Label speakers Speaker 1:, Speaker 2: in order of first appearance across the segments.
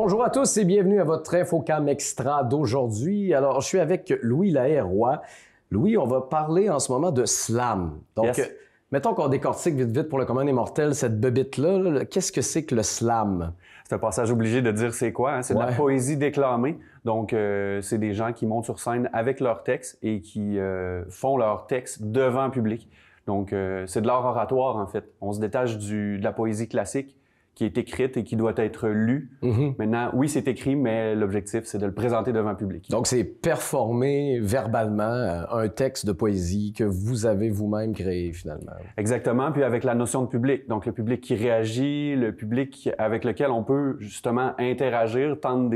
Speaker 1: Bonjour à tous et bienvenue à votre Infocam Extra d'aujourd'hui. Alors, je suis avec Louis Lahaye-Roy. Louis, on va parler en ce moment de slam. Donc,
Speaker 2: yes.
Speaker 1: Mettons qu'on décortique vite pour le commun des mortels cette bebite-là. Qu'est-ce que c'est que le slam?
Speaker 2: C'est un passage obligé de dire c'est quoi. Hein? C'est de la poésie déclamée. Donc, c'est des gens qui montent sur scène avec leur texte et qui font leur texte devant le public. Donc, c'est de l'art oratoire, en fait. On se détache de la poésie classique qui est écrite et qui doit être lue. Maintenant, oui, c'est écrit, mais l'objectif, c'est de le présenter devant le public.
Speaker 1: Donc, c'est performer verbalement un texte de poésie que vous avez vous-même créé, finalement.
Speaker 2: Exactement, puis avec la notion de public. Donc, le public qui réagit, le public avec lequel on peut justement interagir, tendre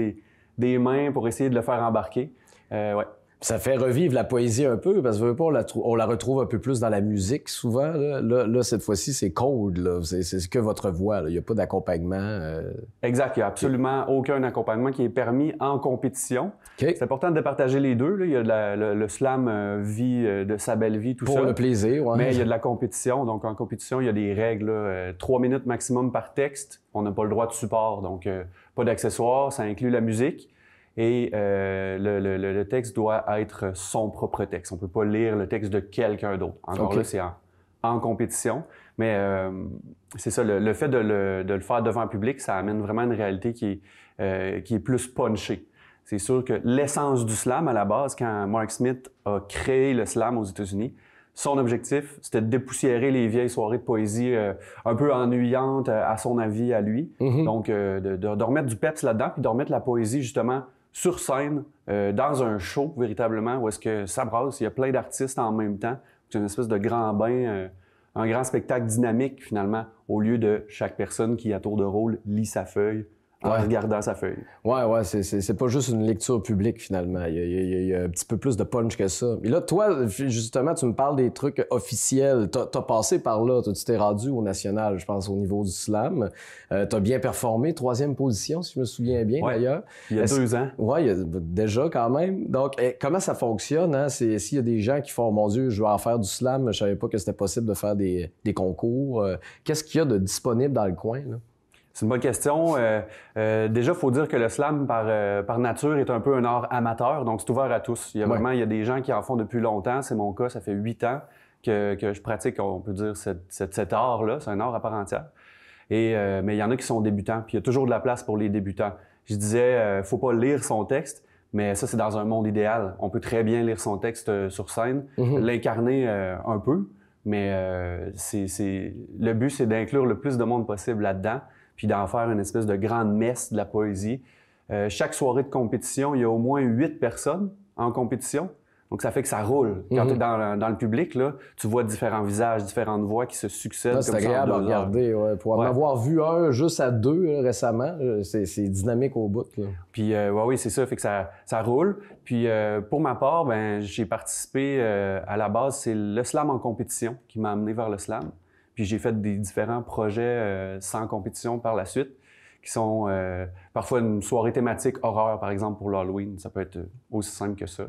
Speaker 2: des mains pour essayer de le faire embarquer. Ouais.
Speaker 1: Ça fait revivre la poésie un peu, parce que on la retrouve un peu plus dans la musique souvent. Là cette fois-ci, c'est cold, là. C'est que votre voix. Là. Il n'y a pas d'accompagnement.
Speaker 2: Exact. Il n'y a absolument aucun accompagnement qui est permis en compétition.
Speaker 1: Okay.
Speaker 2: C'est important de partager les deux. Là. Il y a le slam vie de sa belle vie, tout ça.
Speaker 1: Pour le plaisir, ouais.
Speaker 2: Mais il y a de la compétition. Donc, en compétition, il y a des règles. 3 minutes maximum par texte. On n'a pas le droit de support. Donc, pas d'accessoires. Ça inclut la musique. Et le texte doit être son propre texte. On peut pas lire le texte de quelqu'un d'autre. Encore là, c'est en compétition. Mais c'est ça, le fait de le faire devant le public, ça amène vraiment une réalité qui est plus punchée. C'est sûr que l'essence du slam, à la base, quand Mark Smith a créé le slam aux États-Unis, son objectif, c'était de dépoussiérer les vieilles soirées de poésie un peu ennuyantes, à son avis, à lui. Donc, de remettre du peps là-dedans, puis de remettre la poésie, justement, sur scène, dans un show, véritablement, où est-ce que ça brasse, il y a plein d'artistes en même temps. C'est une espèce de grand bain, un grand spectacle dynamique, finalement, au lieu de chaque personne qui, à tour de rôle, lit sa feuille en regardant sa feuille.
Speaker 1: Ouais, c'est pas juste une lecture publique, finalement. Il y a un petit peu plus de punch que ça. Et là, toi, justement, tu me parles des trucs officiels. T'as passé par là. Tu t'es rendu au national, je pense, au niveau du slam. T'as bien performé, 3e position, si je me souviens bien, d'ailleurs.
Speaker 2: Il y a 2 ans.
Speaker 1: Ouais, déjà, quand même. Donc, comment ça fonctionne, hein? S'il y a des gens qui font, mon Dieu, je vais en faire du slam, je savais pas que c'était possible de faire des concours. Qu'est-ce qu'il y a de disponible dans le coin, là?
Speaker 2: C'est une bonne question. Déjà, il faut dire que le slam, par nature, est un peu un art amateur, donc c'est ouvert à tous. Il y a des gens qui en font depuis longtemps. C'est mon cas, ça fait 8 ans que je pratique, on peut dire, cet art-là. C'est un art à part entière. Mais il y en a qui sont débutants, puis il y a toujours de la place pour les débutants. Je disais, faut pas lire son texte, mais ça, c'est dans un monde idéal. On peut très bien lire son texte sur scène, l'incarner un peu, mais le but, c'est d'inclure le plus de monde possible là-dedans, puis d'en faire une espèce de grande messe de la poésie. Chaque soirée de compétition, il y a au moins 8 personnes en compétition. Donc, ça fait que ça roule. Quand tu es dans le public, là, tu vois différents visages, différentes voix qui se succèdent.
Speaker 1: C'est agréable à regarder. Ouais. Pour en avoir vu un juste à 2 là, récemment, c'est dynamique au bout. Là.
Speaker 2: Puis, oui, c'est ça. Fait que ça roule. Puis, pour ma part, j'ai participé à la base, c'est le slam en compétition qui m'a amené vers le slam. Puis j'ai fait des différents projets sans compétition par la suite, qui sont parfois une soirée thématique horreur, par exemple, pour l'Halloween. Ça peut être aussi simple que ça.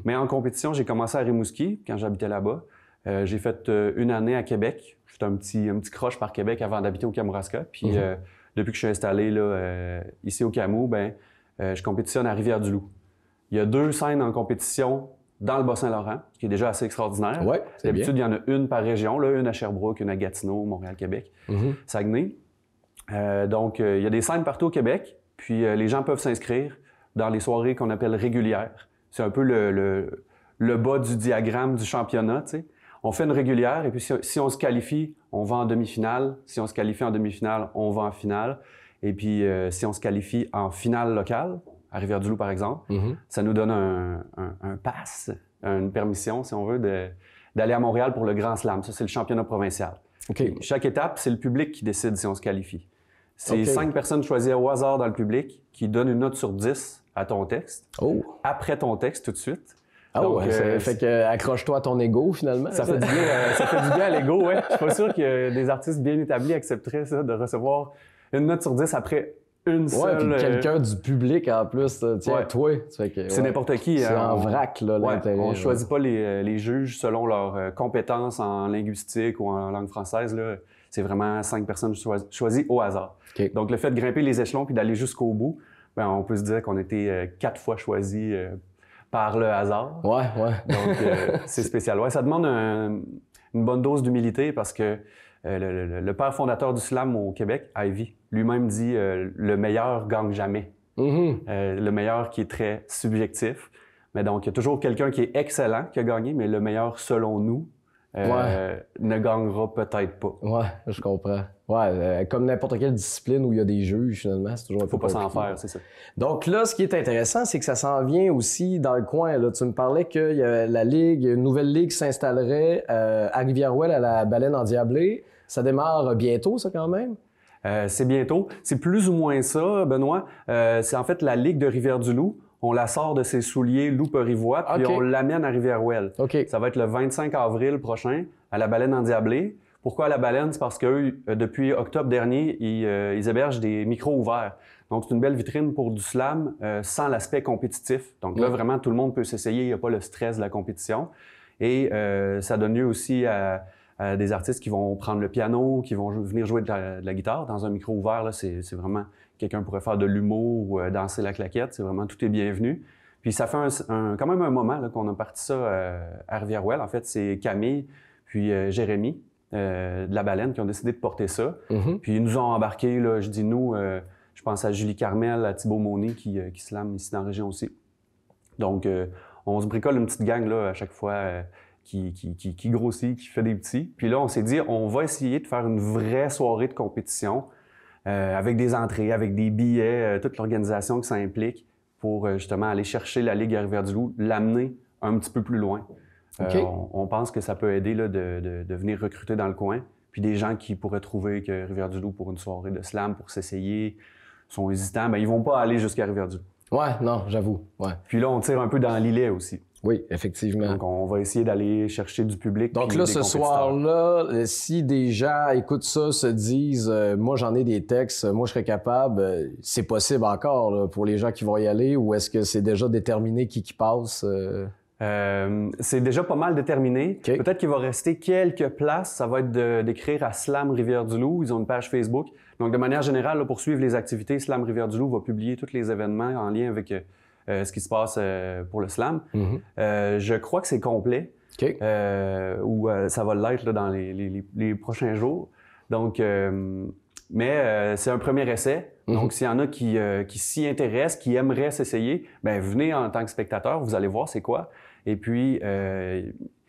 Speaker 2: Mais en compétition, j'ai commencé à Rimouski, quand j'habitais là-bas. J'ai fait 1 année à Québec. J'ai fait un petit croche par Québec avant d'habiter au Kamouraska. Puis depuis que je suis installé là, ici au Kamou, je compétitionne à Rivière-du-Loup. Il y a 2 scènes en compétition dans le Bas-Saint-Laurent, ce qui est déjà assez extraordinaire.
Speaker 1: Ouais,
Speaker 2: d'habitude, il y en a une par région, là, une à Sherbrooke, une à Gatineau, Montréal, Québec, Saguenay. Donc, il y a des scènes partout au Québec, puis les gens peuvent s'inscrire dans les soirées qu'on appelle régulières. C'est un peu le bas du diagramme du championnat, tu sais. On fait une régulière, et puis si on se qualifie, on va en demi-finale. Si on se qualifie en demi-finale, on va en finale. Et puis, si on se qualifie en finale locale, à Rivière-du-Loup, par exemple, ça nous donne un pass, une permission, si on veut, d'aller à Montréal pour le Grand Slam. Ça, c'est le championnat provincial.
Speaker 1: Okay.
Speaker 2: Chaque étape, c'est le public qui décide si on se qualifie. C'est 5 personnes choisies au hasard dans le public qui donnent une note sur 10 à ton texte, après ton texte tout de suite.
Speaker 1: Donc, ça fait que accroche-toi à ton ego, finalement.
Speaker 2: Ça fait du bien à l'ego, ouais. Je suis pas sûr que des artistes bien établis accepteraient ça, de recevoir une note sur 10 après une seule...
Speaker 1: puis quelqu'un du public, en plus, tiens, toi.
Speaker 2: C'est n'importe qui.
Speaker 1: C'est en vrac, là, l'intérêt.
Speaker 2: On choisit pas les juges selon leurs compétences en linguistique ou en langue française, là. C'est vraiment 5 personnes choisies au hasard.
Speaker 1: Okay.
Speaker 2: Donc, le fait de grimper les échelons puis d'aller jusqu'au bout, ben, on peut se dire qu'on a été 4 fois choisis par le hasard.
Speaker 1: Ouais.
Speaker 2: Donc, c'est spécial. Ouais, ça demande une bonne dose d'humilité parce que le père fondateur du slam au Québec, Ivy, lui-même dit le meilleur gagne jamais. Le meilleur qui est très subjectif. Mais donc, il y a toujours quelqu'un qui est excellent qui a gagné, mais le meilleur selon nous ne gagnera peut-être pas.
Speaker 1: Ouais, je comprends. Ouais, comme n'importe quelle discipline où il y a des juges, finalement, c'est toujours un peu
Speaker 2: Faut pas
Speaker 1: compliqué.
Speaker 2: s'en faire, c'est ça.
Speaker 1: Donc là, ce qui est intéressant, c'est que ça s'en vient aussi dans le coin. Là. Tu me parlais qu'il y a la ligue, une nouvelle ligue s'installerait à Rivière-Ouelle, à la Baleine Endiablée. Ça démarre bientôt, ça, quand même?
Speaker 2: C'est bientôt. C'est plus ou moins ça, Benoît. C'est en fait la Ligue de Rivière-du-Loup. On la sort de ses souliers loup-perivois, puis on l'amène à Rivière-Ouelle. Ça va être le 25 avril prochain, à la Baleine Endiablée. Pourquoi à la Baleine? C'est parce qu'eux, depuis octobre dernier, ils hébergent des micros ouverts. Donc, c'est une belle vitrine pour du slam sans l'aspect compétitif. Donc là, vraiment, tout le monde peut s'essayer. Il n'y a pas le stress de la compétition. Et ça donne lieu aussi à des artistes qui vont prendre le piano, qui vont venir jouer de la guitare. Dans un micro ouvert, là, c'est vraiment... Quelqu'un pourrait faire de l'humour ou danser la claquette. C'est vraiment tout est bienvenu. Puis ça fait quand même un moment là, qu'on a parti ça à Rivière-Ouelle. En fait, c'est Camille puis Jérémy de la Baleine qui ont décidé de porter ça. Puis ils nous ont embarqués, là, je dis nous, je pense à Julie Carmel, à Thibaut Monnet qui slame ici dans la région aussi. Donc, on se bricole une petite gang là, à chaque fois qui grossit, qui fait des petits. Puis là, on s'est dit, on va essayer de faire une vraie soirée de compétition. Avec des entrées, avec des billets, toute l'organisation que ça implique pour justement aller chercher la Ligue à Rivière-du-Loup, l'amener un petit peu plus loin. On pense que ça peut aider là, de venir recruter dans le coin. Puis des gens qui pourraient trouver que Rivière-du-Loup pour une soirée de slam, pour s'essayer, sont hésitants, bien, ils vont pas aller jusqu'à Rivière-du-Loup.
Speaker 1: Ouais, non, j'avoue. Ouais.
Speaker 2: Puis là, on tire un peu dans l'îlet aussi.
Speaker 1: Oui, effectivement.
Speaker 2: Donc, on va essayer d'aller chercher du public.
Speaker 1: Donc là, ce soir-là, si des gens écoutent ça, se disent moi, j'en ai des textes, moi, je serais capable », c'est possible encore là, pour les gens qui vont y aller ou est-ce que c'est déjà déterminé qui passe?
Speaker 2: C'est déjà pas mal déterminé. Peut-être qu'il va rester quelques places. Ça va être d'écrire à Slam Rivière-du-Loup. Ils ont une page Facebook. Donc, de manière générale, là, pour suivre les activités, Slam Rivière-du-Loup va publier tous les événements en lien avec ce qui se passe pour le slam. Je crois que c'est complet. Ou ça va l'être là, dans les prochains jours. Donc, mais c'est un premier essai. Donc, s'il y en a qui s'y intéressent, qui aimeraient s'essayer, bien, venez en tant que spectateur, vous allez voir c'est quoi. Et puis...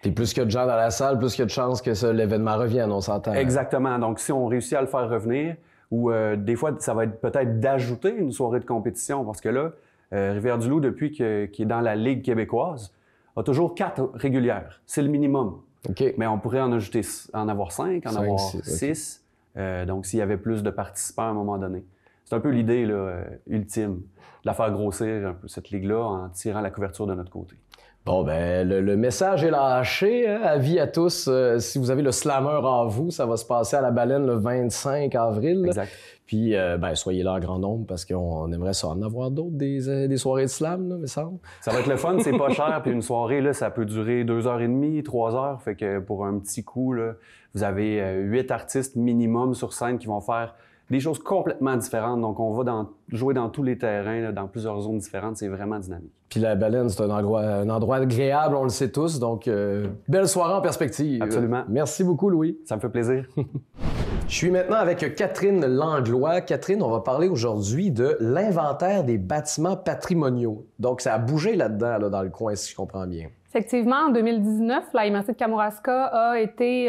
Speaker 1: Puis plus qu'il y a de gens dans la salle, plus qu'il y a de chances que l'événement revienne, on s'entend.
Speaker 2: Exactement. Donc, si on réussit à le faire revenir, ou des fois, ça va être peut-être d'ajouter une soirée de compétition, parce que là, Rivière-du-Loup, depuis qu'il est dans la Ligue québécoise, a toujours 4 régulières. C'est le minimum. Mais on pourrait en ajouter, en avoir 5, en avoir 6. Donc, s'il y avait plus de participants à un moment donné. C'est un peu l'idée là, ultime, de la faire grossir un peu cette ligue-là en tirant la couverture de notre côté.
Speaker 1: Bon, ben le message est lâché. Hein? Avis à tous. Si vous avez le slammer en vous, ça va se passer à la Baleine le 25 avril.
Speaker 2: Exact.
Speaker 1: Puis, ben, soyez là en grand nombre parce qu'on aimerait ça en avoir d'autres, des soirées de slam, là, me semble.
Speaker 2: Ça va être le fun, c'est pas cher. Puis une soirée, là, ça peut durer 2h30, 3h. Fait que pour un petit coup, là, vous avez 8 artistes minimum sur scène qui vont faire des choses complètement différentes. Donc, on va jouer dans tous les terrains, là, dans plusieurs zones différentes. C'est vraiment dynamique.
Speaker 1: Puis la Baleine, c'est un endroit agréable, on le sait tous. Donc, belle soirée en perspective.
Speaker 2: Absolument.
Speaker 1: Merci beaucoup, Louis.
Speaker 2: Ça me fait plaisir.
Speaker 1: Je suis maintenant avec Catherine Langlois. Catherine, on va parler aujourd'hui de l'inventaire des bâtiments patrimoniaux. Donc, ça a bougé là-dedans, là, dans le coin, si je comprends bien.
Speaker 3: Effectivement, en 2019, la MRC de Kamouraska a été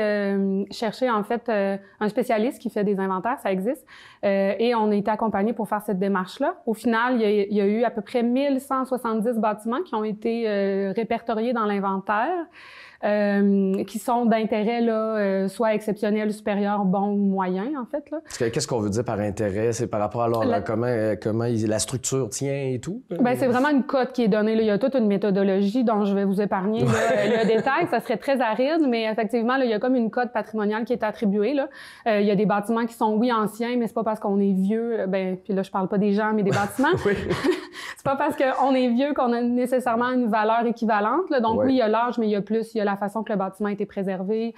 Speaker 3: chercher en fait un spécialiste qui fait des inventaires, ça existe, et on a été accompagnés pour faire cette démarche-là. Au final, il y a eu à peu près 1170 bâtiments qui ont été répertoriés dans l'inventaire. Qui sont d'intérêt là, soit exceptionnel, supérieur, bon ou moyen, en fait. Là.
Speaker 1: Qu'est-ce qu'on veut dire par intérêt? C'est par rapport à comment la structure tient et tout?
Speaker 3: Bien, c'est vraiment une cote qui est donnée. Là. Il y a toute une méthodologie dont je vais vous épargner le détail. Ça serait très aride, mais effectivement, là, il y a comme une cote patrimoniale qui est attribuée. Là. Il y a des bâtiments qui sont, oui, anciens, mais c'est pas parce qu'on est vieux. Ben, puis là, je parle pas des gens, mais des bâtiments.
Speaker 1: Oui.
Speaker 3: C'est C'est pas parce qu'on est vieux qu'on a nécessairement une valeur équivalente, là. Donc oui, il y a l'âge, mais il y a plus, il y a la façon que le bâtiment a été préservé,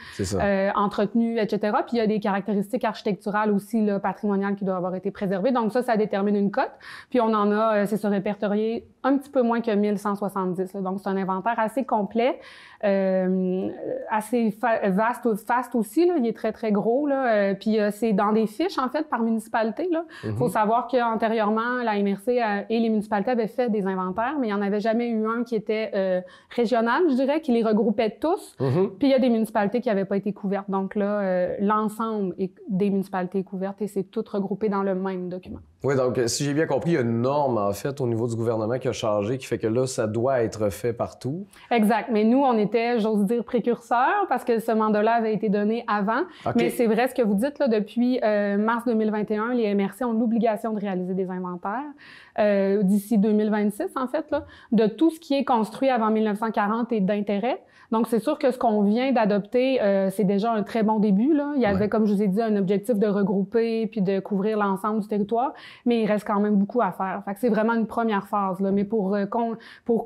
Speaker 3: entretenu, etc. Puis il y a des caractéristiques architecturales aussi, là, patrimoniales qui doivent avoir été préservées. Donc ça détermine une cote. Puis on en a, c'est ça, répertorié un petit peu moins que 1170. Là. Donc c'est un inventaire assez complet, assez vaste aussi. Là. Il est très, très gros. Là. Puis c'est dans des fiches, en fait, par municipalité. Il faut savoir qu'antérieurement, la MRC et les municipalités avaient fait des inventaires, mais il n'y en avait jamais eu un qui était régional, je dirais, qui les regroupait tous. Puis il y a des municipalités qui n'avaient pas été couvertes. Donc là, l'ensemble des municipalités est couverte et c'est tout regroupé dans le même document.
Speaker 1: Oui, donc si j'ai bien compris, il y a une norme, en fait, au niveau du gouvernement qui a changé, qui fait que là, ça doit être fait partout.
Speaker 3: Exact. Mais nous, on était, j'ose dire, précurseurs parce que ce mandat-là avait été donné avant. Okay. Mais c'est vrai ce que vous dites, là, depuis mars 2021, les MRC ont l'obligation de réaliser des inventaires d'ici 2026, en fait, là, de tout ce qui est construit avant 1940 et d'intérêt. Donc, c'est sûr que ce qu'on vient d'adopter, c'est déjà un très bon début, là. Il y avait, comme je vous ai dit, un objectif de regrouper puis de couvrir l'ensemble du territoire, mais il reste quand même beaucoup à faire. Fait que c'est vraiment une première phase, là. Mais pour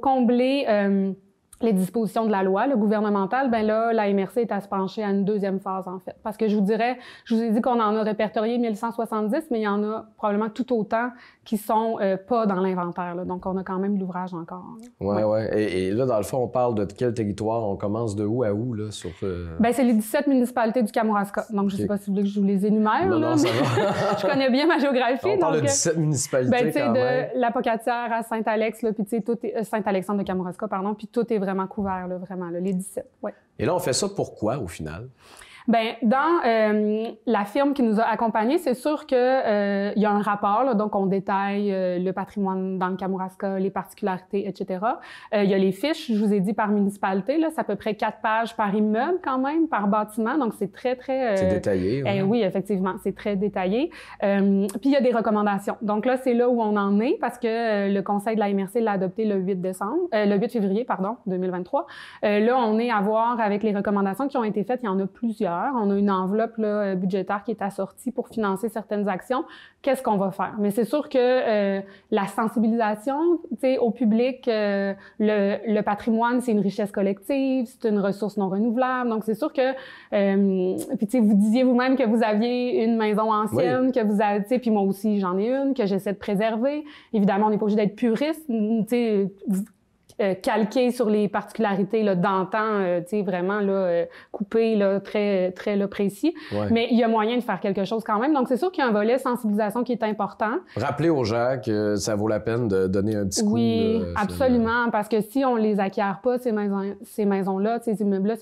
Speaker 3: combler les dispositions de la loi, le gouvernemental, ben là, la MRC est à se pencher à une deuxième phase, en fait. Parce que je vous ai dit qu'on en a répertorié 1170, mais il y en a probablement tout autant qui sont pas dans l'inventaire, là. Donc, on a quand même de l'ouvrage encore.
Speaker 1: Oui. Et là, dans le fond, on parle de quel territoire? On commence de où à où, là, sur...
Speaker 3: Ben, c'est les 17 municipalités du Kamouraska. Donc, je sais pas si vous voulez que je vous les énumère,
Speaker 1: non, ça va.
Speaker 3: Je connais bien ma géographie.
Speaker 1: On parle de 17 municipalités,
Speaker 3: ben,
Speaker 1: quand même.
Speaker 3: De la Pocatière à Saint-Alex, là, puis tu sais, tout est... Saint-Alexandre de Kamouraska, pardon, puis tout est vraiment couvert, là, vraiment, là, les 17, ouais.
Speaker 1: Et là, on fait ça pourquoi, au final?
Speaker 3: Bien, dans la firme qui nous a accompagnés, c'est sûr que il y a un rapport, là, donc on détaille le patrimoine dans le Kamouraska, les particularités, etc. Il y a les fiches, je vous ai dit, par municipalité, là, c'est à peu près 4 pages par immeuble quand même, par bâtiment, donc c'est très, très...
Speaker 1: c'est détaillé.
Speaker 3: Oui, effectivement, c'est très détaillé. Puis il y a des recommandations. Donc là, c'est là où on en est, parce que le Conseil de la MRC l'a adopté le 8 février, 2023. Là, on est à voir avec les recommandations qui ont été faites, il y en a plusieurs. On a une enveloppe là, budgétaire qui est assortie pour financer certaines actions. Qu'est-ce qu'on va faire? Mais c'est sûr que la sensibilisation au public, le patrimoine, c'est une richesse collective, c'est une ressource non renouvelable. Donc, c'est sûr que... puis, vous disiez vous-même que vous aviez une maison ancienne, que vous avez... Puis moi aussi, j'en ai une, que j'essaie de préserver. Évidemment, on n'est pas obligé d'être puriste. Calqué sur les particularités là, d'antan, vraiment là, coupé, là, très, très là, précis. Ouais. Mais il y a moyen de faire quelque chose quand même. Donc, c'est sûr qu'il y a un volet sensibilisation qui est important.
Speaker 1: Rappeler aux gens que ça vaut la peine de donner un petit coup.
Speaker 3: Oui, absolument. Parce que si on les acquiert pas, ces maisons-là, ces immeubles-là,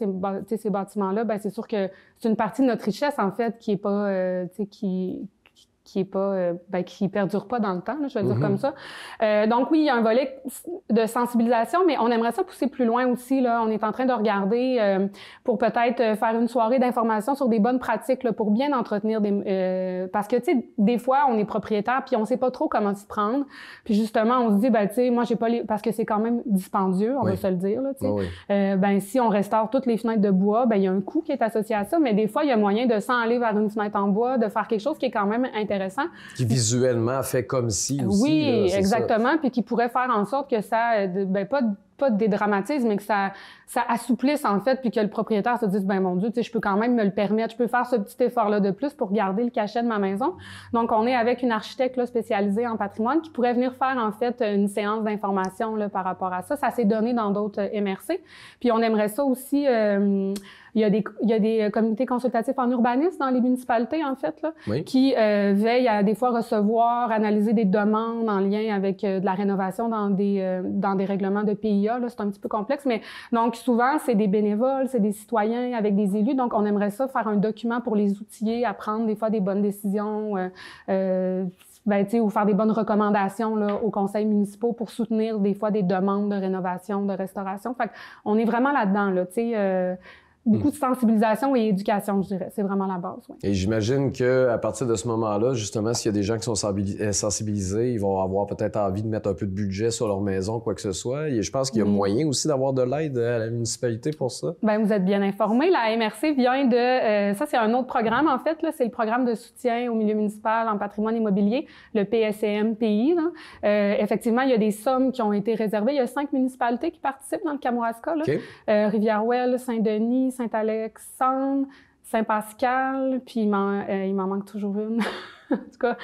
Speaker 3: ces bâtiments-là, ben c'est sûr que c'est une partie de notre richesse, en fait, qui est pas, qui perdure pas dans le temps, là, je vais le dire comme ça. Donc oui, il y a un volet de sensibilisation, mais on aimerait ça pousser plus loin aussi, là. On est en train de regarder pour peut-être faire une soirée d'information sur des bonnes pratiques, là, pour bien entretenir parce que, tu sais, des fois, on est propriétaire puis on sait pas trop comment s'y prendre. Puis justement, on se dit, ben, tu sais, moi, j'ai pas parce que c'est quand même dispendieux, on va se le dire, là, tu sais. Ben, si on restaure toutes les fenêtres de bois, ben, il y a un coût qui est associé à ça, mais des fois, il y a moyen de s'en aller vers une fenêtre en bois, de faire quelque chose qui est quand même intéressant.
Speaker 1: Qui visuellement fait comme si aussi.
Speaker 3: Oui, là, exactement. Ça. Puis qui pourrait faire en sorte que ça, pas de dédramatise, mais que ça assouplisse, en fait, puis que le propriétaire se dise, ben mon Dieu, tu sais, je peux quand même me le permettre, je peux faire ce petit effort-là de plus pour garder le cachet de ma maison. Donc, on est avec une architecte là, spécialisée en patrimoine qui pourrait venir faire, en fait, une séance d'information là, par rapport à ça. Ça s'est donné dans d'autres MRC. Puis, on aimerait ça aussi... Il y a des comités consultatifs en urbanisme dans les municipalités, en fait, là, qui veillent à des fois recevoir, analyser des demandes en lien avec de la rénovation dans des règlements de PIA. Là, c'est un petit peu complexe, mais donc souvent, c'est des bénévoles, c'est des citoyens avec des élus. Donc, on aimerait ça faire un document pour les outiller à prendre des fois des bonnes décisions, ou faire des bonnes recommandations là, aux conseils municipaux pour soutenir des fois des demandes de rénovation, de restauration. Fait qu'on est vraiment là-dedans, là, tu sais. beaucoup de sensibilisation et éducation, je dirais. C'est vraiment la base. Ouais.
Speaker 1: Et j'imagine qu'à partir de ce moment-là, justement, s'il y a des gens qui sont sensibilisés, ils vont avoir peut-être envie de mettre un peu de budget sur leur maison, quoi que ce soit. Et je pense qu'il y a moyen aussi d'avoir de l'aide à la municipalité pour ça. Bien,
Speaker 3: vous êtes bien informés. La MRC vient de... ça, c'est un autre programme, en fait. C'est le programme de soutien au milieu municipal en patrimoine immobilier, le PSCM-PI. Effectivement, il y a des sommes qui ont été réservées. Il y a 5 municipalités qui participent dans le Kamouraska. Okay. Rivière-Ouelle, Saint-Denis, Saint-Alexandre, Saint-Pascal, puis il m'en manque toujours une. En tout cas,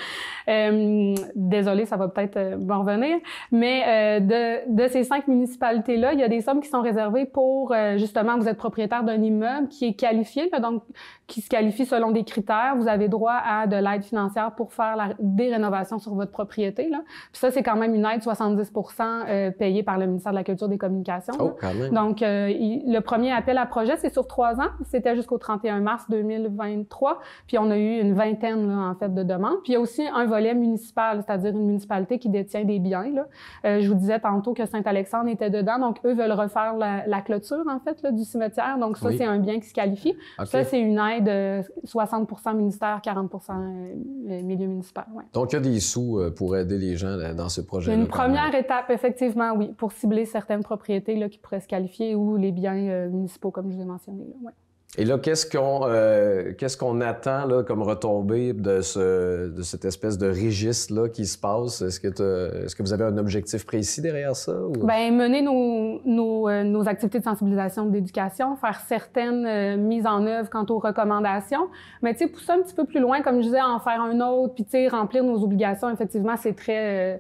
Speaker 3: désolée, ça va peut-être m'en revenir, mais de ces 5 municipalités-là, il y a des sommes qui sont réservées pour, justement, vous êtes propriétaire d'un immeuble qui est qualifié, là, donc qui se qualifie selon des critères. Vous avez droit à de l'aide financière pour faire des rénovations sur votre propriété. Là. Puis ça, c'est quand même une aide 70% payée par le ministère de la Culture et des Communications.
Speaker 1: Oh, quand même.
Speaker 3: Donc, le premier appel à projet, c'est sur 3 ans. C'était jusqu'au 31 mars 2023. Puis on a eu une vingtaine, là, en fait, de demandes. Puis il y a aussi un volet municipal, c'est-à-dire une municipalité qui détient des biens. Là. Je vous disais tantôt que Saint-Alexandre était dedans. Donc, eux veulent refaire la clôture, en fait, là, du cimetière. Donc, ça, c'est un bien qui se qualifie. Okay. Ça, c'est une aide de 60% ministère, 40% milieu municipal. Ouais.
Speaker 1: Donc, il y a des sous pour aider les gens là, dans ce projet-là.
Speaker 3: Une première étape, effectivement, oui, pour cibler certaines propriétés là, qui pourraient se qualifier ou les biens municipaux, comme je vous ai mentionné. Là. Ouais.
Speaker 1: Et là, qu'est-ce qu'on attend là, comme retombée de cette espèce de registre-là qui se passe? Est-ce que vous avez un objectif précis derrière ça? Ou?
Speaker 3: Bien, mener nos activités de sensibilisation, d'éducation, faire certaines mises en œuvre quant aux recommandations. Mais tu sais, pousser un petit peu plus loin, comme je disais, en faire un autre, puis tu sais, remplir nos obligations, effectivement, c'est très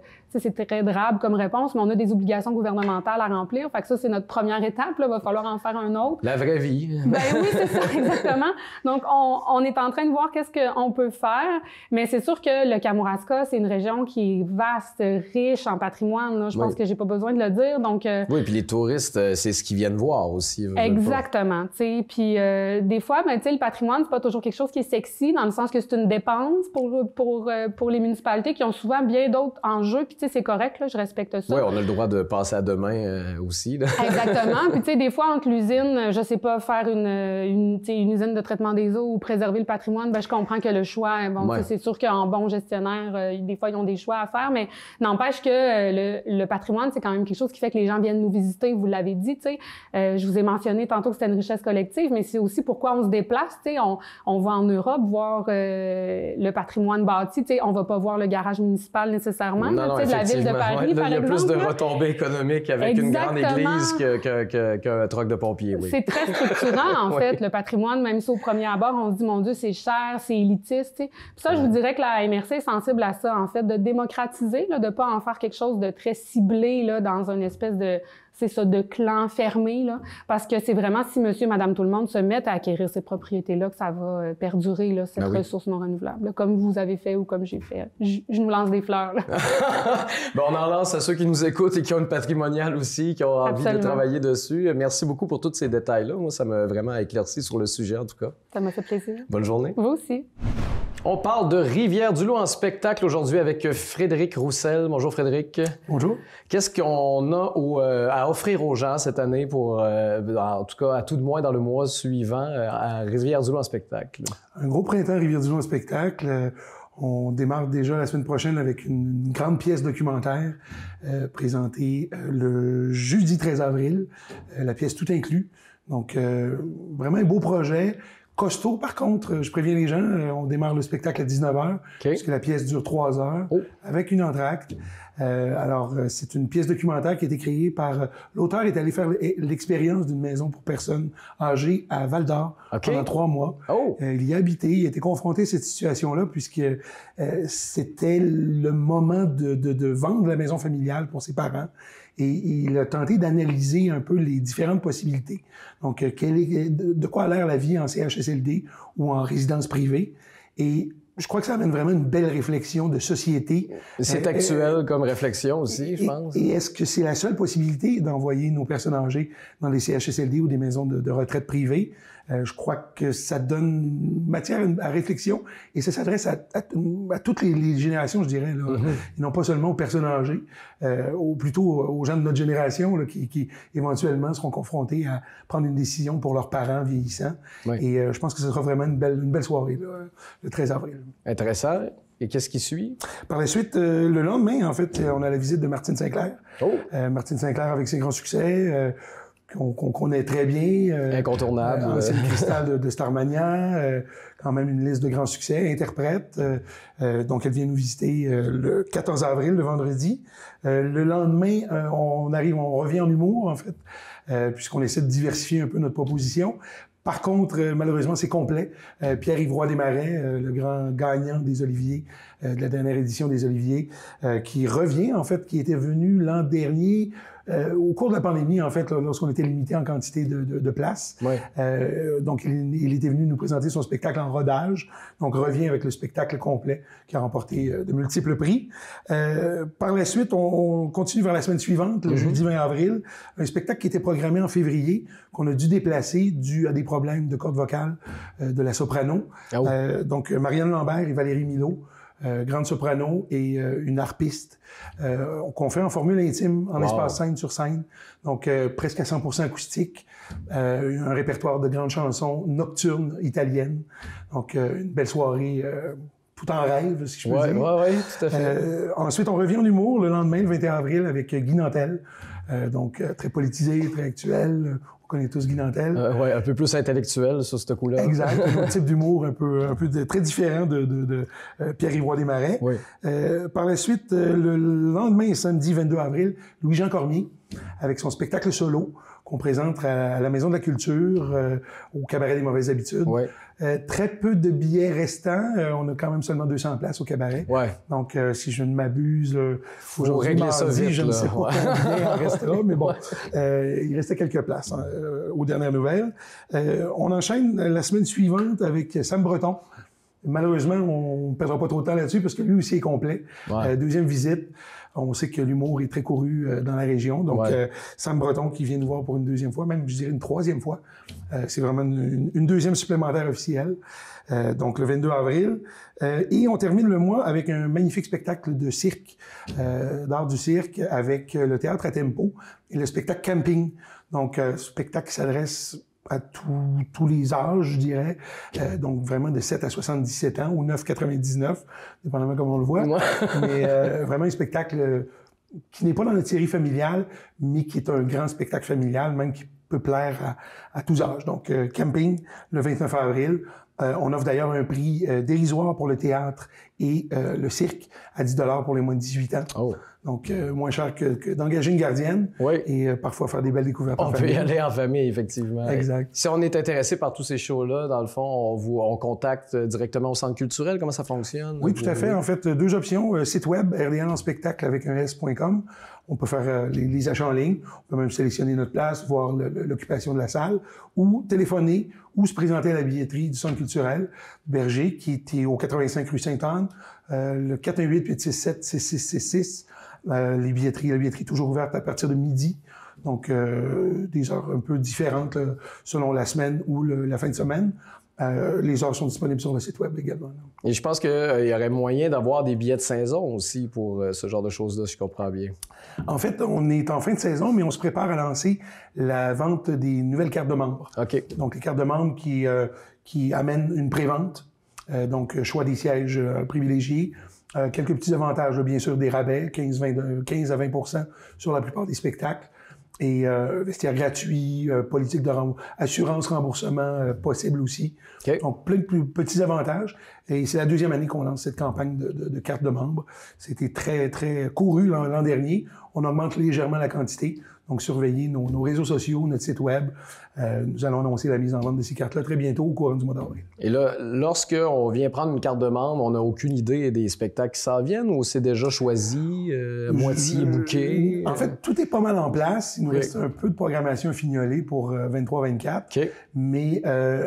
Speaker 3: drabe comme réponse, mais on a des obligations gouvernementales à remplir. Fait que ça, c'est notre première étape. Il va falloir en faire un autre.
Speaker 1: La vraie vie.
Speaker 3: Ben oui, c'est ça, exactement. Donc, on est en train de voir qu'est-ce qu'on peut faire, mais c'est sûr que le Kamouraska, c'est une région qui est vaste, riche en patrimoine. Là. Je pense que j'ai pas besoin de le dire. Donc,
Speaker 1: oui, puis les touristes, c'est ce qu'ils viennent voir aussi.
Speaker 3: Exactement. Puis des fois, ben, le patrimoine, c'est pas toujours quelque chose qui est sexy, dans le sens que c'est une dépense pour les municipalités qui ont souvent bien d'autres enjeux. Puis c'est correct, là, je respecte ça.
Speaker 1: Oui, on a le droit de passer à demain aussi. Là.
Speaker 3: Exactement. Puis, tu sais, des fois, entre l'usine, je sais pas, faire une usine de traitement des eaux ou préserver le patrimoine, ben je comprends que le choix, bon, c'est sûr qu'en bon gestionnaire, des fois, ils ont des choix à faire, mais n'empêche que le patrimoine, c'est quand même quelque chose qui fait que les gens viennent nous visiter, vous l'avez dit, tu sais. Je vous ai mentionné tantôt que c'était une richesse collective, mais c'est aussi pourquoi on se déplace, tu sais. On va en Europe voir le patrimoine bâti, tu sais. On va pas voir le garage municipal nécessairement.
Speaker 1: Non,
Speaker 3: de la ville de Paris, par exemple.
Speaker 1: Il y a plus de retombées économiques avec une grande église qu'un troc de pompiers. Oui.
Speaker 3: C'est très structurant, en fait, le patrimoine. Même si au premier abord, on se dit, mon Dieu, c'est cher, c'est élitiste. T'sais. Puis ça, je vous dirais que la MRC est sensible à ça, en fait, de démocratiser, là, de pas en faire quelque chose de très ciblé là, dans une espèce de... C'est ça, de clan fermé, là. Parce que c'est vraiment si monsieur, madame, tout le monde se mettent à acquérir ces propriétés-là que ça va perdurer, là, cette ressource non renouvelable. Là, comme vous avez fait ou comme j'ai fait. Je nous lance des fleurs, là.
Speaker 1: Bon, on en lance à ceux qui nous écoutent et qui ont une patrimoniale aussi, qui ont envie de travailler dessus. Merci beaucoup pour tous ces détails-là. Moi, ça m'a vraiment éclairci sur le sujet, en tout cas.
Speaker 3: Ça m'a fait plaisir.
Speaker 1: Bonne journée.
Speaker 3: Vous aussi.
Speaker 1: On parle de Rivière-du-Loup en spectacle aujourd'hui avec Frédéric Roussel. Bonjour Frédéric.
Speaker 4: Bonjour.
Speaker 1: Qu'est-ce qu'on a à offrir aux gens cette année pour, en tout cas, à tout de moins dans le mois suivant, à Rivière-du-Loup en spectacle?
Speaker 4: Un gros printemps Rivière-du-Loup en spectacle. On démarre déjà la semaine prochaine avec une grande pièce documentaire présentée le jeudi 13 avril, la pièce Tout inclus. Donc, vraiment un beau projet. Costaud, par contre, je préviens les gens, on démarre le spectacle à 19h, puisque la pièce dure 3 heures, avec une entracte. Alors, c'est une pièce documentaire qui a été créée par... L'auteur est allé faire l'expérience d'une maison pour personnes âgées à Val-d'Or pendant 3 mois. Il y a habité, il a été confronté à cette situation-là, puisque c'était le moment de vendre la maison familiale pour ses parents. Et il a tenté d'analyser un peu les différentes possibilités. Donc, de quoi a l'air la vie en CHSLD ou en résidence privée. Et je crois que ça amène vraiment une belle réflexion de société.
Speaker 1: C'est actuel comme réflexion aussi, je pense.
Speaker 4: Et est-ce que c'est la seule possibilité d'envoyer nos personnes âgées dans des CHSLD ou des maisons de retraite privées? Je crois que ça donne matière à réflexion et ça s'adresse à toutes les générations, je dirais. Là. Et non pas seulement aux personnes âgées, ou plutôt aux gens de notre génération là, qui éventuellement seront confrontés à prendre une décision pour leurs parents vieillissants. Oui. Et je pense que ce sera vraiment une belle soirée, là, le 13 avril.
Speaker 1: Intéressant. Et qu'est-ce qui suit?
Speaker 4: Par la suite, le lendemain, en fait, on a la visite de Martine Sinclair.
Speaker 1: Oh.
Speaker 4: Martine Sinclair avec ses grands succès, qu'on connaît très bien.
Speaker 1: Incontournable.
Speaker 4: Ancienne cristal de Starmania, quand même une liste de grands succès, interprète. Donc, elle vient nous visiter le 14 avril, le vendredi. Le lendemain, on revient en humour, en fait, puisqu'on essaie de diversifier un peu notre proposition. Par contre, malheureusement, c'est complet. Pierre-Yves Roy Desmarais, le grand gagnant des Oliviers, de la dernière édition des Oliviers, qui revient, en fait, qui était venu l'an dernier, au cours de la pandémie, en fait, lorsqu'on était limité en quantité de places. Ouais. Donc, il était venu nous présenter son spectacle en rodage. Donc, revient avec le spectacle complet qui a remporté de multiples prix. Par la suite, on continue vers la semaine suivante, le jeudi 20 avril, un spectacle qui était programmé en février, qu'on a dû déplacer dû à des problèmes de cordes vocales de la soprano. Oh. Donc, Marianne Lambert et Valérie Milot, grande soprano et une harpiste, qu'on fait en formule intime, en espace scène sur scène, donc presque à 100% acoustique, un répertoire de grandes chansons nocturnes italiennes, donc une belle soirée tout en rêve, si je peux dire.
Speaker 1: Oui, tout à fait.
Speaker 4: Ensuite, on revient en humour le lendemain, le 21 avril, avec Guy Nantel, donc très politisé, très actuel. On connaît tous Guy Nantel.
Speaker 1: Oui, un peu plus intellectuel sur ce coup-là.
Speaker 4: Exact, un autre type d'humour un peu très différent de Pierre-Yves Roy Desmarais. Oui. Par la suite, le lendemain, samedi 22 avril, Louis-Jean Cormier, avec son spectacle solo, qu'on présente à la Maison de la Culture, au Cabaret des Mauvaises Habitudes. Ouais. Très peu de billets restants. On a quand même seulement 200 places au cabaret. Ouais. Donc, si je ne m'abuse,
Speaker 1: faut régler ça vite,
Speaker 4: je ne sais pas combien il en restera, mais bon, il restait quelques places aux dernières nouvelles. On enchaîne la semaine suivante avec Sam Breton. Malheureusement, on ne perdra pas trop de temps là-dessus parce que lui aussi est complet. Ouais. Deuxième visite. On sait que l'humour est très couru dans la région. Donc, Sam Breton qui vient nous voir pour une deuxième fois, même, je dirais, une troisième fois. C'est vraiment une deuxième supplémentaire officielle. Donc, le 22 avril. Et on termine le mois avec un magnifique spectacle de cirque, d'art du cirque, avec le théâtre à tempo et le spectacle Camping. Donc, spectacle qui s'adresse à tous les âges, je dirais. Donc, vraiment de 7 à 77 ans ou 9,99, dépendamment comment on le voit. Ouais. Mais vraiment un spectacle qui n'est pas dans notre série familiale, mais qui est un grand spectacle familial, même qui peut plaire à tous âges. Donc, Camping, le 29 avril. On offre d'ailleurs un prix dérisoire pour le théâtre et le cirque à 10 $ pour les moins de 18 ans. Oh. Donc, moins cher que d'engager une gardienne et parfois faire des belles découvertes en famille.
Speaker 1: On peut y aller en famille, effectivement.
Speaker 4: Exact.
Speaker 1: Si on est intéressé par tous ces shows-là, dans le fond, on contacte directement au centre culturel. Comment ça fonctionne?
Speaker 4: Oui, tout à fait. En fait, deux options. Site web, rdlenspectacle avec un s.com. On peut faire les achats en ligne. On peut même sélectionner notre place, voir l'occupation de la salle, ou téléphoner, ou se présenter à la billetterie du Centre culturel Berger, qui est au 85 rue Sainte-Anne, le 418-867-6666. La billetterie est toujours ouverte à partir de midi. Donc, des heures un peu différentes là, selon la semaine ou la fin de semaine. Les heures sont disponibles sur le site web également.
Speaker 1: Et je pense qu'il y aurait moyen d'avoir des billets de saison aussi pour ce genre de choses-là, si je comprends bien.
Speaker 4: En fait, on est en fin de saison, mais on se prépare à lancer la vente des nouvelles cartes de membres.
Speaker 1: OK.
Speaker 4: Donc, les cartes de membres qui amènent une prévente, donc choix des sièges privilégiés, quelques petits avantages, bien sûr, des rabais, 15 à 20% sur la plupart des spectacles. Et vestiaire gratuit, politique de assurance, remboursement possible aussi. Okay. Donc, plein de petits avantages. Et c'est la deuxième année qu'on lance cette campagne de cartes de membres. C'était très, très couru l'an dernier. On augmente légèrement la quantité. Donc, surveillez nos réseaux sociaux, notre site web. Nous allons annoncer la mise en vente de ces cartes-là très bientôt, au courant du mois d'avril.
Speaker 1: Et là, lorsqu'on vient prendre une carte de membre, on n'a aucune idée des spectacles qui s'en viennent ou c'est déjà choisi, moitié booké?
Speaker 4: En fait, tout est pas mal en place. Il nous reste un peu de programmation fignolée pour 23-24. Okay. Mais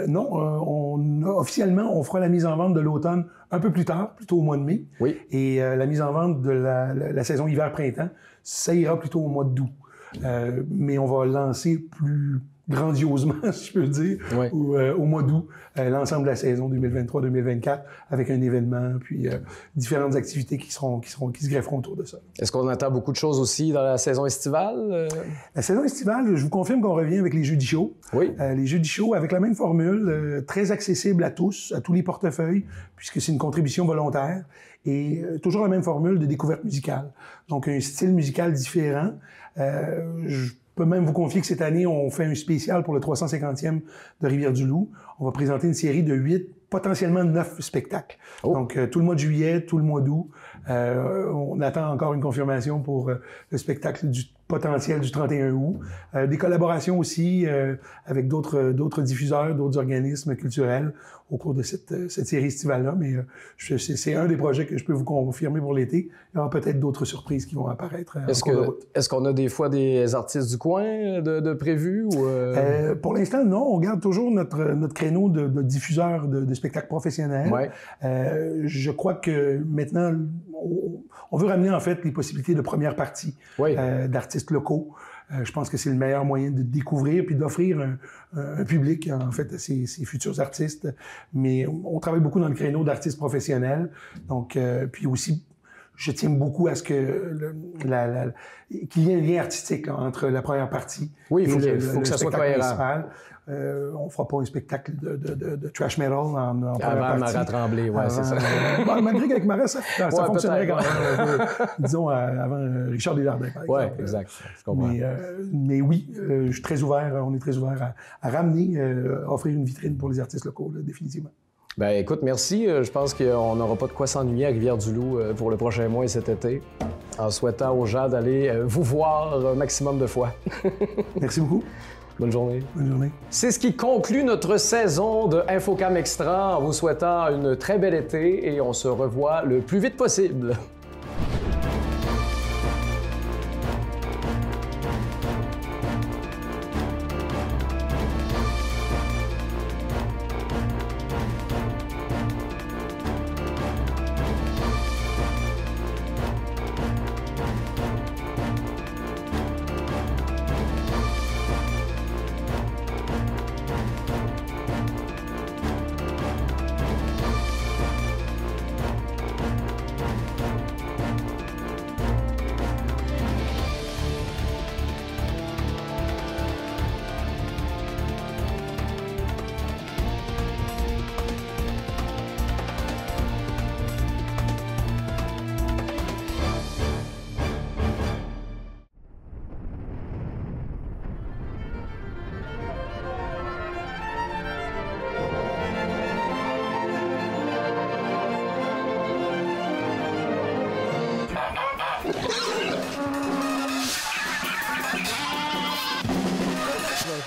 Speaker 4: non, officiellement, on fera la mise en vente de l'automne un peu plus tard, plutôt au mois de mai.
Speaker 1: Oui.
Speaker 4: Et la mise en vente de la saison hiver-printemps, ça ira plutôt au mois d'août. Mais on va lancer plus grandiosement, si je peux dire,
Speaker 1: Ouais.
Speaker 4: au mois d'août, l'ensemble de la saison 2023-2024, avec un événement, puis différentes activités qui se grefferont autour de ça.
Speaker 1: Est-ce qu'on attend beaucoup de choses aussi dans la saison estivale?
Speaker 4: La saison estivale, je vous confirme qu'on revient avec les jeudis chauds.
Speaker 1: Oui.
Speaker 4: Les jeudis chauds avec la même formule, très accessible à tous les portefeuilles, puisque c'est une contribution volontaire, et toujours la même formule de découverte musicale. Donc, un style musical différent. Je peux même vous confier que cette année, on fait un spécial pour le 350e de Rivière-du-Loup. On va présenter une série de 8, potentiellement 9 spectacles.
Speaker 1: Oh.
Speaker 4: Donc, tout le mois de juillet, tout le mois d'août. On attend encore une confirmation pour le spectacle potentiel du 31 août. Des collaborations aussi avec d'autres diffuseurs, d'autres organismes culturels au cours de cette série estivale-là. Mais c'est un des projets que je peux vous confirmer pour l'été. Il y aura peut-être d'autres surprises qui vont apparaître en cours de route.
Speaker 1: Est-ce qu'on a des fois des artistes du coin de prévus? Ou
Speaker 4: Pour l'instant, non. On garde toujours notre créneau de diffuseurs de spectacles professionnels.
Speaker 1: Ouais.
Speaker 4: Je crois que maintenant, on veut ramener en fait les possibilités de première partie
Speaker 1: Oui.
Speaker 4: d'artistes locaux. Je pense que c'est le meilleur moyen de découvrir puis d'offrir un public, en fait, à ces futurs artistes. Mais on travaille beaucoup dans le créneau d'artistes professionnels. Donc, puis aussi, je tiens beaucoup à ce que qu'il y ait un lien artistique là, entre la première partie
Speaker 1: Oui,
Speaker 4: et
Speaker 1: il faut que ça soit cohérent.
Speaker 4: principal. On fera pas un spectacle de trash metal en première
Speaker 1: Avant
Speaker 4: partie.
Speaker 1: Marat Tremblay, ouais, c'est ça.
Speaker 4: Malgré qu'avec Marat, ça fonctionnerait quand
Speaker 1: peut-être,
Speaker 4: même. Disons, avant Richard Desjardins, par exemple.
Speaker 1: Oui, exact. Je comprends.
Speaker 4: Mais oui, je suis très ouvert, on est très ouvert à ramener, offrir une vitrine pour les artistes locaux, là, définitivement.
Speaker 1: Ben écoute, merci. Je pense qu'on n'aura pas de quoi s'ennuyer à Rivière-du-Loup pour le prochain mois et cet été, en souhaitant aux gens d'aller vous voir un maximum de fois.
Speaker 4: Merci beaucoup.
Speaker 1: Bonne journée.
Speaker 4: Bonne journée.
Speaker 1: C'est ce qui conclut notre saison de Infocam Extra en vous souhaitant une très belle été et on se revoit le plus vite possible.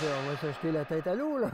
Speaker 5: On va se jeter la tête à l'eau, là.